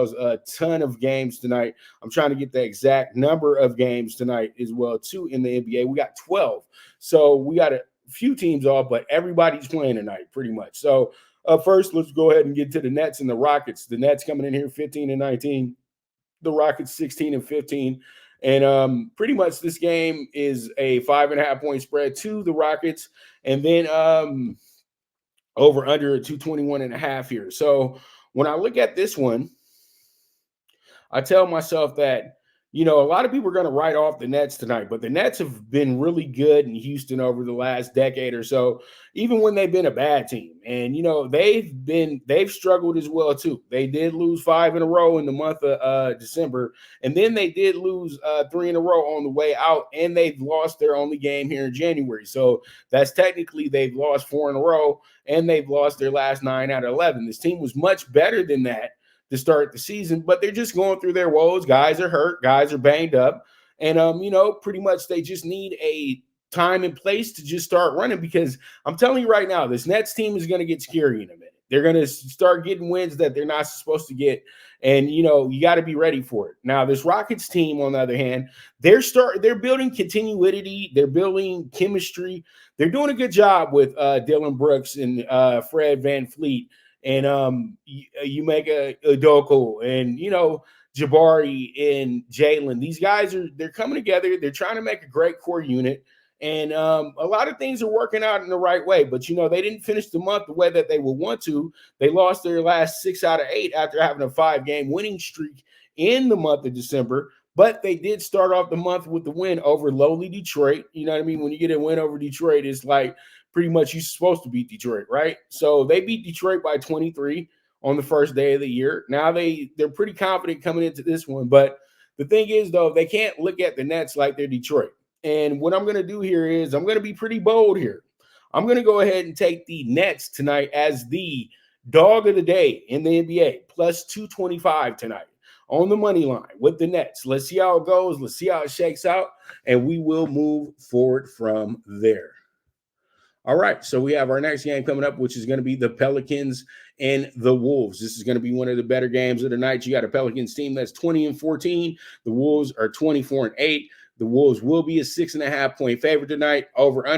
a ton of games tonight. I'm trying to get the exact number of games tonight as well, too, in the NBA. We got 12. So we got a few teams off, but everybody's playing tonight pretty much. So first, let's go ahead and get to the Nets and the Rockets. The Nets coming in here 15-19. The Rockets 16-15. And pretty much this game is a 5.5-point spread to the Rockets. And then over under a 221.5 here. So when I look at this one, I tell myself that, a lot of people are going to write off the Nets tonight, but the Nets have been really good in Houston over the last decade or so, even when they've been a bad team. And, they've struggled as well, too. They did lose 5 in a row in the month of December, and then they did lose 3 in a row on the way out, and they've lost their only game here in January. So that's technically they've lost 4 in a row, and they've lost their last 9 out of 11. This team was much better than that to start the season, but they're just going through their woes. Guys are hurt, guys are banged up, and pretty much they just need a time and place to just start running, because I'm telling you right now, this Nets team is going to get scary in a minute. They're going to start getting wins that they're not supposed to get, and you got to be ready for it. Now, this Rockets team, on the other hand, they're building continuity, they're building chemistry, they're doing a good job with Dylan Brooks and Fred VanVleet. And you make a Udoka and, Jabari and Jalen. These guys they're coming together. They're trying to make a great core unit. And a lot of things are working out in the right way. But, they didn't finish the month the way that they would want to. They lost their last 6 out of 8 after having a 5-game winning streak in the month of December. But they did start off the month with the win over lowly Detroit. You know what I mean? When you get a win over Detroit, it's like pretty much you're supposed to beat Detroit, right? So they beat Detroit by 23 on the first day of the year. Now they're pretty confident coming into this one. But the thing is, though, they can't look at the Nets like they're Detroit. And what I'm going to do here is I'm going to be pretty bold here. I'm going to go ahead and take the Nets tonight as the dog of the day in the NBA, plus 225 tonight on the money line with the Nets. Let's see how it goes. Let's see how it shakes out, and we will move forward from there. All right, so we have our next game coming up, which is going to be the Pelicans and the Wolves. This is going to be one of the better games of the night. You got a Pelicans team that's 20-14. The Wolves are 24-8. The Wolves will be a 6.5-point favorite tonight. Over under